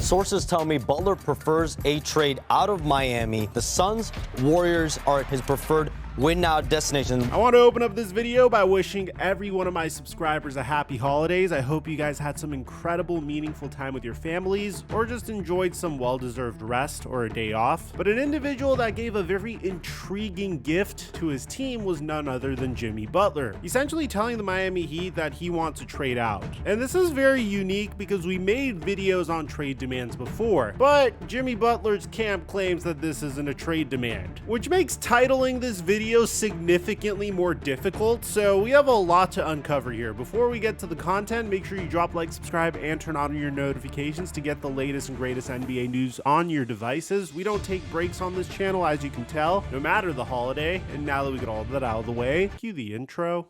Sources tell me Butler prefers a trade out of Miami. The Suns, Warriors are his preferred win-now destination. I want to open up this video by wishing every one of my subscribers a happy holidays. I hope you guys had some incredible, meaningful time with your families, or just enjoyed some well-deserved rest or a day off. But an individual that gave a very intriguing gift to his team was none other than Jimmy Butler, essentially telling the Miami Heat that he wants to trade out. And this is very unique because we made videos on trade demands before, but Jimmy Butler's camp claims that this isn't a trade demand, which makes titling this video significantly more difficult, so we have a lot to uncover here. Before we get to the content, make sure you drop, like, subscribe, and turn on your notifications to get the latest and greatest NBA news on your devices. We don't take breaks on this channel, as you can tell, no matter the holiday. And now that we get all of that out of the way, cue the intro.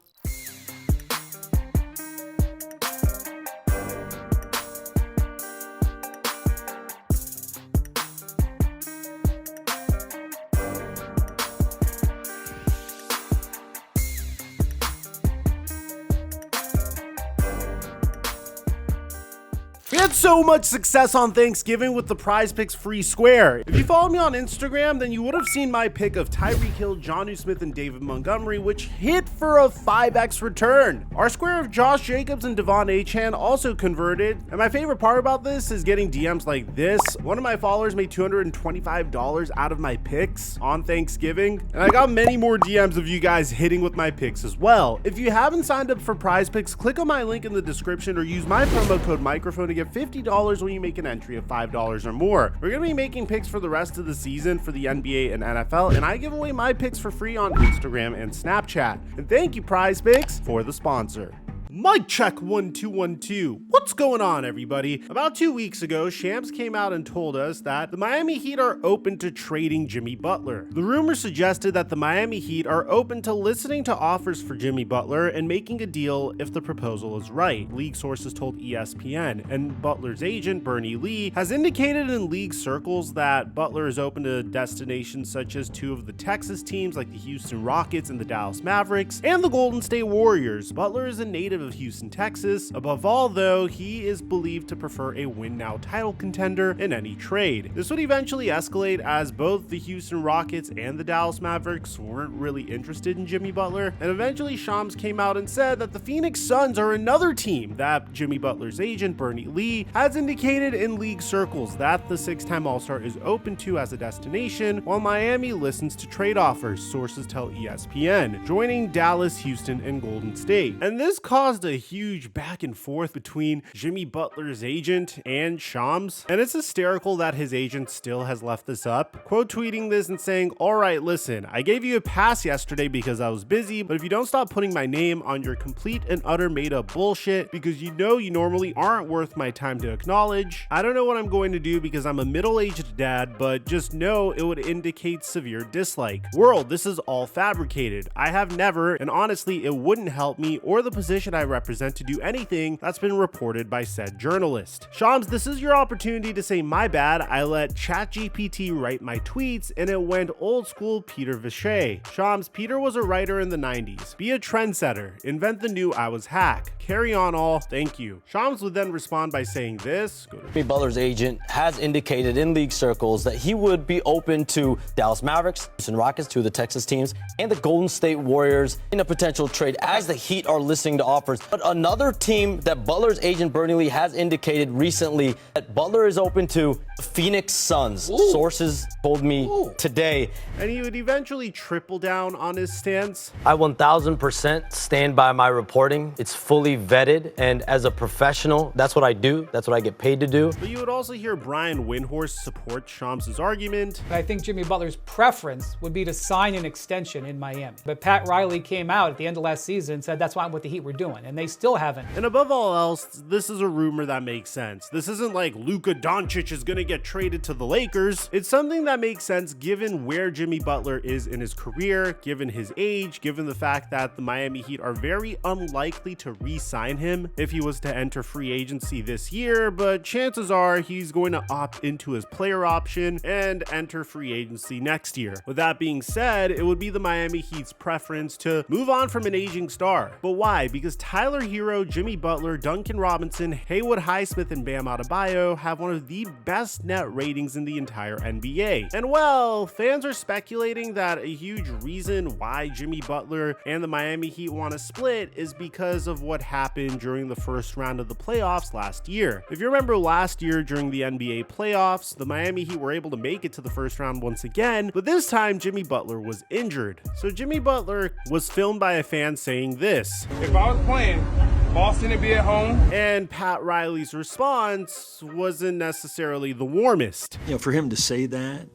We had so much success on Thanksgiving with the Prize Picks free square. If you followed me on Instagram, then you would have seen my pick of Tyreek Hill, Jonnu Smith, and David Montgomery, which hit for a 5x return. Our square of Josh Jacobs and Devon Achane also converted. And my favorite part about this is getting DMs like this. One of my followers made $225 out of my picks on Thanksgiving. And I got many more DMs of you guys hitting with my picks as well. If you haven't signed up for Prize Picks, click on my link in the description or use my promo code microphone to get $50 when you make an entry of $5 or more. We're going to be making picks for the rest of the season for the NBA and NFL, and I give away my picks for free on Instagram and Snapchat. And thank you, Prize Picks, for the sponsor. Mic check 1 2 1 2. What's going on, everybody? About 2 weeks ago, Shams came out and told us that the Miami Heat are open to trading Jimmy Butler. The rumor suggested that the Miami Heat are open to listening to offers for Jimmy Butler and making a deal if the proposal is right, league sources told ESPN. And Butler's agent, Bernie Lee, has indicated in league circles that Butler is open to destinations such as two of the Texas teams like the Houston Rockets and the Dallas Mavericks, and the Golden State Warriors. Butler is a native of Houston, Texas. Above all, though, he is believed to prefer a win-now title contender in any trade. This would eventually escalate as both the Houston Rockets and the Dallas Mavericks weren't really interested in Jimmy Butler, and eventually Shams came out and said that the Phoenix Suns are another team that Jimmy Butler's agent, Bernie Lee, has indicated in league circles that the six-time All-Star is open to as a destination, while Miami listens to trade offers, sources tell ESPN, joining Dallas, Houston, and Golden State. And this caused a huge back and forth between Jimmy Butler's agent and Shams, and it's hysterical that his agent still has left this up, quote tweeting this and saying, "All right, listen, I gave you a pass yesterday because I was busy, but if you don't stop putting my name on your complete and utter made up bullshit because you know you normally aren't worth my time to acknowledge, I don't know what I'm going to do because I'm a middle-aged dad, but just know it would indicate severe dislike. World, this is all fabricated. I have never, and honestly, it wouldn't help me or the position I represent to do anything that's been reported by said journalist. Shams, this is your opportunity to say my bad. I let ChatGPT write my tweets and it went old school Peter Vichet. Shams, Peter was a writer in the 90s. Be a trendsetter. Invent the new I was hack. Carry on all. Thank you." Shams would then respond by saying this. Jimmy Butler's agent has indicated in league circles that he would be open to Dallas Mavericks, Houston Rockets, two of the Texas teams, and the Golden State Warriors in a potential trade as the Heat are listening to offers. But another team that Butler's agent Bernie Lee has indicated recently that Butler is open to, the Phoenix Suns. Ooh. Sources told me today. And he would eventually triple down on his stance. I 1000% stand by my reporting. It's fully vetted, and as a professional, that's what I do. That's what I get paid to do. But you would also hear Brian Windhorst support Shams' argument. I think Jimmy Butler's preference would be to sign an extension in Miami. But Pat Riley came out at the end of last season and said that's not what the Heat were doing, and they still haven't. And above all else, this is a rumor that makes sense. This isn't like Luka Doncic is gonna get traded to the Lakers. It's something that makes sense given where Jimmy Butler is in his career, given his age, given the fact that the Miami Heat are very unlikely to re-sign him if he was to enter free agency this year, but chances are he's going to opt into his player option and enter free agency next year. With that being said, it would be the Miami Heat's preference to move on from an aging star. But why? Because Tyler Hero, Jimmy Butler, Duncan Robinson, Haywood Highsmith, and Bam Adebayo have one of the best net ratings in the entire NBA. And well, fans are speculating that a huge reason why Jimmy Butler and the Miami Heat want to split is because of what happened during the first round of the playoffs last year. If you remember last year during the NBA playoffs, the Miami Heat were able to make it to the first round once again, but this time Jimmy Butler was injured. So Jimmy Butler was filmed by a fan saying this: "If I was playing, Boston would be at home." And Pat Riley's response wasn't necessarily the warmest. For him to say that,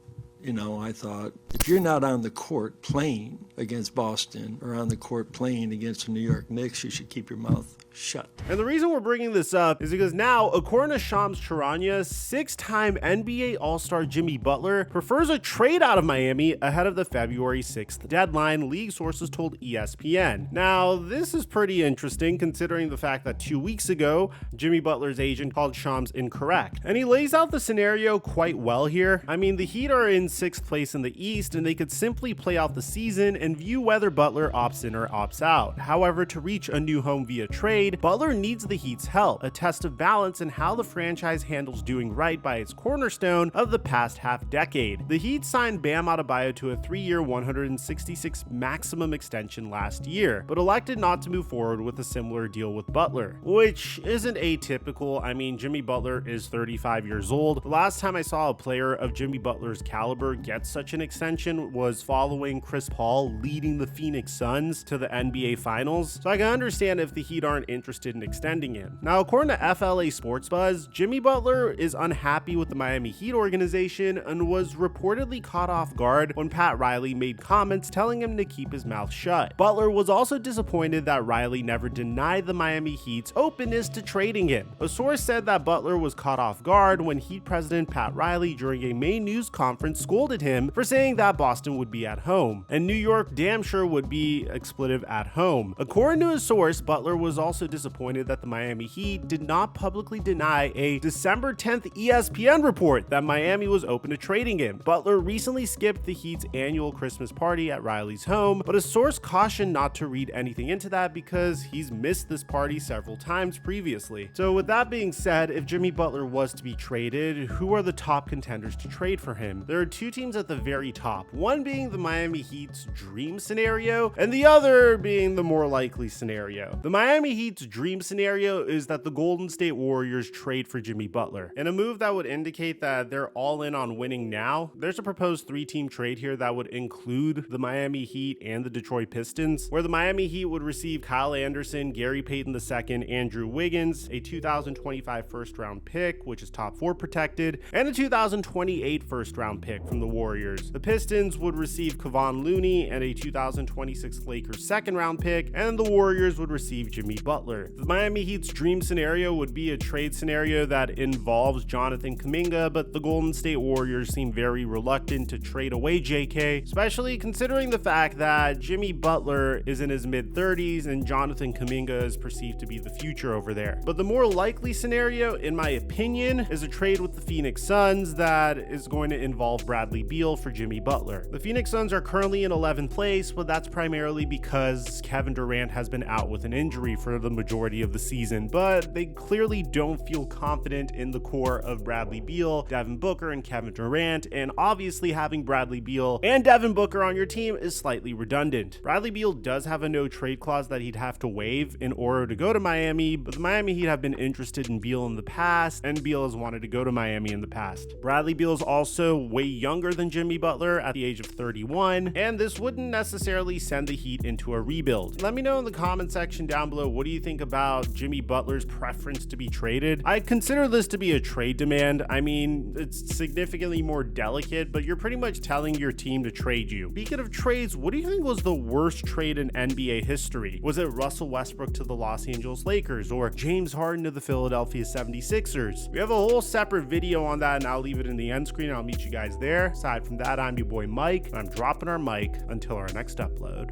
I thought, if you're not on the court playing against Boston or on the court playing against the New York Knicks, you should keep your mouth shut. And the reason we're bringing this up is because now, according to Shams Charania, 6-time NBA All-Star Jimmy Butler prefers a trade out of Miami ahead of the February 6th deadline, league sources told ESPN. Now, this is pretty interesting considering the fact that 2 weeks ago, Jimmy Butler's agent called Shams incorrect. And he lays out the scenario quite well here. I mean, the Heat are in 6th place in the East, and they could simply play out the season and view whether Butler opts in or opts out. However, to reach a new home via trade, Butler needs the Heat's help, a test of balance in how the franchise handles doing right by its cornerstone of the past half-decade. The Heat signed Bam Adebayo to a 3-year, $166 maximum extension last year, but elected not to move forward with a similar deal with Butler, which isn't atypical. I mean, Jimmy Butler is 35 years old. The last time I saw a player of Jimmy Butler's caliber get such an extension was following Chris Paul leading the Phoenix Suns to the NBA Finals, so I can understand if the Heat aren't interested in extending him. Now, according to FLA Sports Buzz, Jimmy Butler is unhappy with the Miami Heat organization and was reportedly caught off guard when Pat Riley made comments telling him to keep his mouth shut. Butler was also disappointed that Riley never denied the Miami Heat's openness to trading him. A source said that Butler was caught off guard when Heat president Pat Riley, during a May news conference, scolded him for saying that Boston would be at home, and New York damn sure would be expletive at home. According to a source, Butler was also disappointed that the Miami Heat did not publicly deny a December 10th ESPN report that Miami was open to trading him. Butler recently skipped the Heat's annual Christmas party at Riley's home, but a source cautioned not to read anything into that because he's missed this party several times previously. So with that being said, if Jimmy Butler was to be traded, who are the top contenders to trade for him? There are two teams at the very top, one being the Miami Heat's dream scenario and the other being the more likely scenario. The Miami Heat's dream scenario is that the Golden State Warriors trade for Jimmy Butler. In a move that would indicate that they're all in on winning now, there's a proposed 3-team trade here that would include the Miami Heat and the Detroit Pistons, where the Miami Heat would receive Kyle Anderson, Gary Payton II, Andrew Wiggins, a 2025 first-round pick, which is top 4 protected, and a 2028 first-round pick from the Warriors. The Pistons would receive Kevon Looney and a 2026 Lakers second-round pick, and the Warriors would receive Jimmy Butler. The Miami Heat's dream scenario would be a trade scenario that involves Jonathan Kuminga, but the Golden State Warriors seem very reluctant to trade away JK, especially considering the fact that Jimmy Butler is in his mid-30s and Jonathan Kuminga is perceived to be the future over there. But the more likely scenario, in my opinion, is a trade with the Phoenix Suns that is going to involve Bradley Beal for Jimmy Butler. The Phoenix Suns are currently in 11th place, but that's primarily because Kevin Durant has been out with an injury for the majority of the season, but they clearly don't feel confident in the core of Bradley Beal, Devin Booker, and Kevin Durant, and obviously having Bradley Beal and Devin Booker on your team is slightly redundant. Bradley Beal does have a no trade clause that he'd have to waive in order to go to Miami, but the Miami Heat have been interested in Beal in the past, and Beal has wanted to go to Miami in the past. Bradley Beal is also way younger than Jimmy Butler at the age of 31, and this wouldn't necessarily send the Heat into a rebuild. Let me know in the comment section down below, what do you think about Jimmy Butler's preference to be traded? I consider this to be a trade demand. I mean, it's significantly more delicate, but you're pretty much telling your team to trade you. Speaking of trades, what do you think was the worst trade in NBA history? Was it Russell Westbrook to the Los Angeles Lakers or James Harden to the Philadelphia 76ers? We have a whole separate video on that, and I'll leave it in the end screen. I'll meet you guys there. Aside from that, I'm your boy Mike, and I'm dropping our mic until our next upload.